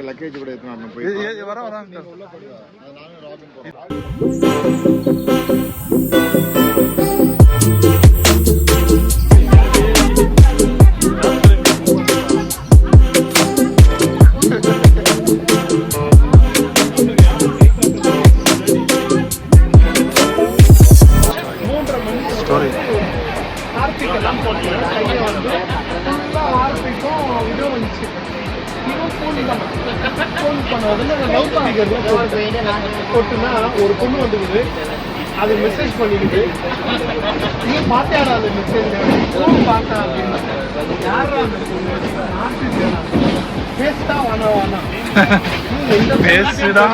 Luggage கூட ஒரு பொண்ணு வந்துக்குது, அது மெசேஜ் பண்ணிக்கிட்டு நீ பார்த்தாடா அந்த மெசேஜ் பார்த்தா அப்படின்னு யாரா அந்த பொண்ணு பேசுடா வேணா பேசுடா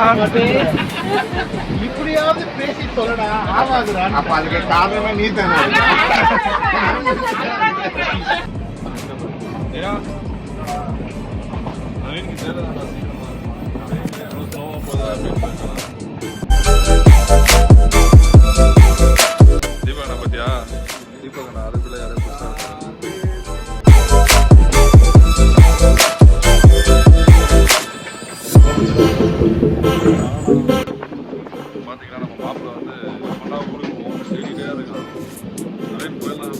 இப்படியாவது பேசி சொல்லடா ஆவாதுடா. அப்ப அதுக்கு காரணமே நீ தானே. தீபகண்ணா பத்தியா? தீபகண்ணா அதுக்குள்ள யாரும் பாத்தீங்கன்னா நம்ம மாப்பிள்ள வந்து மண்ணா கொடுக்கும் தேடிட்டே இருக்கான். போயிடலாம்.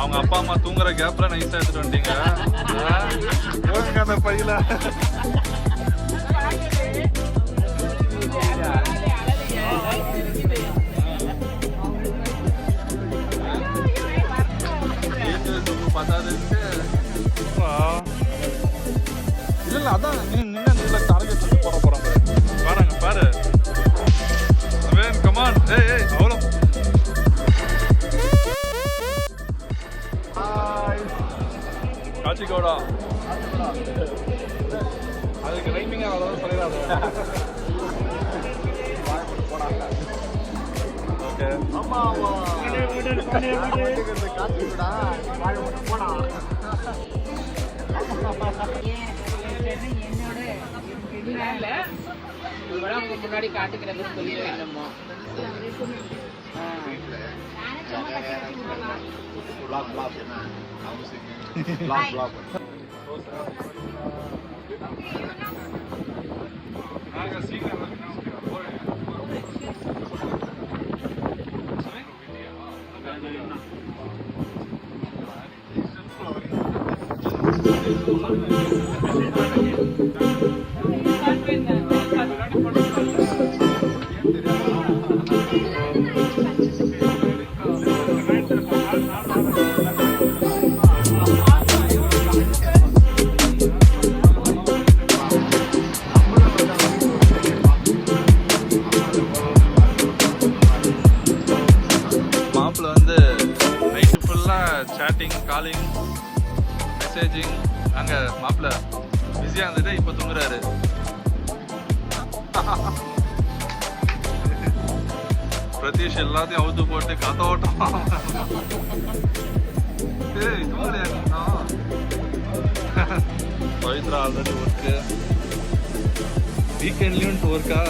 அவங்க அப்பா அம்மா தூங்குற கேப்ல நைஸா எடுத்துட்டு வந்துட்டீங்க. அந்த பையில இல்ல அதான் நின்று டார்கெட் போறாங்க பாருங்க பாரு. கமான் அவ்வளோ காட்சிக்கோடா அதுக்கு ரைமிங்கா அவ்வளோ சொல்லிடாது. ஓகே ஆமா முன்னாடி காட்டுக்கிறது சொல்லி வேணுமோ காலிங் மெசேஜிங் அங்க மாப்பிள்ள பிஸியா இருந்துட்டு இப்ப தூங்குறாரு. பிரதீஷ் எல்லாத்தையும் அவுத்து போட்டு காத்தோட்டம் தூங்குறியா? பவித்ரா ஆல்ரெடி ஒர்க்கு வீக்கெண்ட்லயும் ஒர்க்கா?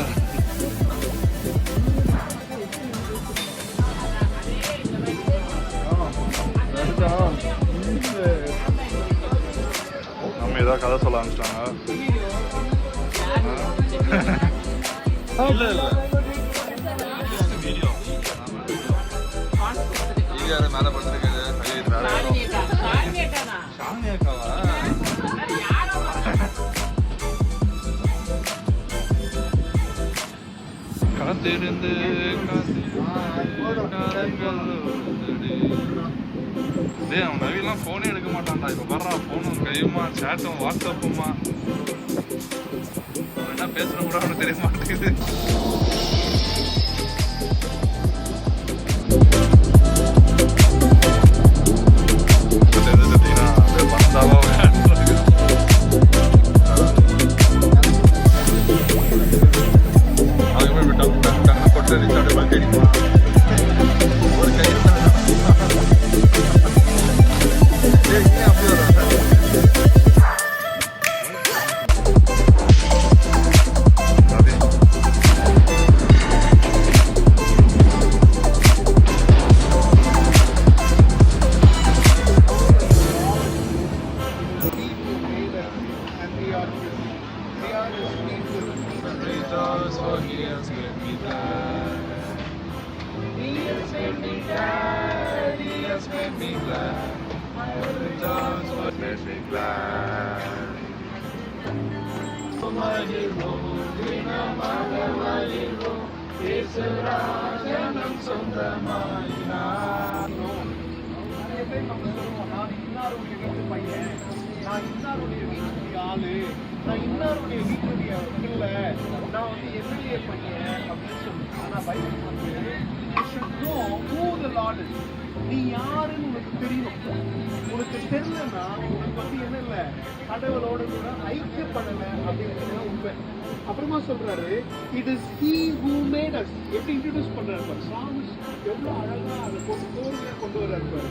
நம்ம ஏதாவது கதை சொல்ல ஆரம்பிச்சிட்டாங்க. இல்ல இல்ல வீடியோ யாரு மேல படுத்துருக்காரு. ஷானியாக்காவா? காத்திருந்து அவன் நவீன்லாம் ஃபோனே எடுக்க மாட்டான்டா. இப்போ வர்றான் ஃபோனும் கையுமா சேட்டும் வாட்ஸ்அப்புமா என்ன பேசுகிறோம் கூட அவனுக்கு தெரிய மாட்டேங்குது. நீ அப்படியே வர And we are his people. Rejoice, for he has made me glad. He has made me glad. He has made me glad. I will rejoice, for he made me glad. My hero, Dinamaka, my hero, Yesu-rajanam சொந்தமாயினார். நிறைய பேர் நம்ம சொல்லுவோம், நான் இன்னாருடைய வீட்டு பையன், நான் இன்னாருடைய வீட்டுடைய ஆளு, நான் இன்னாருடைய வீட்டுடைய பிள்ளை, நான் வந்து எம்எல்ஏ பையன் அப்படின்னு சொல்லி. ஆனா பைபிள் வந்து you should know who the Lord is. நீ யாருன்னு உனக்கு தெரியணும். உனக்கு தெரியலன்னா உனக்கு வந்து என்ன இல்லை, கடவுளோட கூட ஐக்கியப்படல அப்படிங்கிறது உண்மை. அப்புறமா சொல்றாரு, it is he who made us. எப்படி இன்ட்ரோடியூஸ் பண்றாரு பாரு. சாங்ஸ் எவ்வளவு அழகா அதை போட்டு கோர்வையா கொண்டு வர்றாரு பாரு.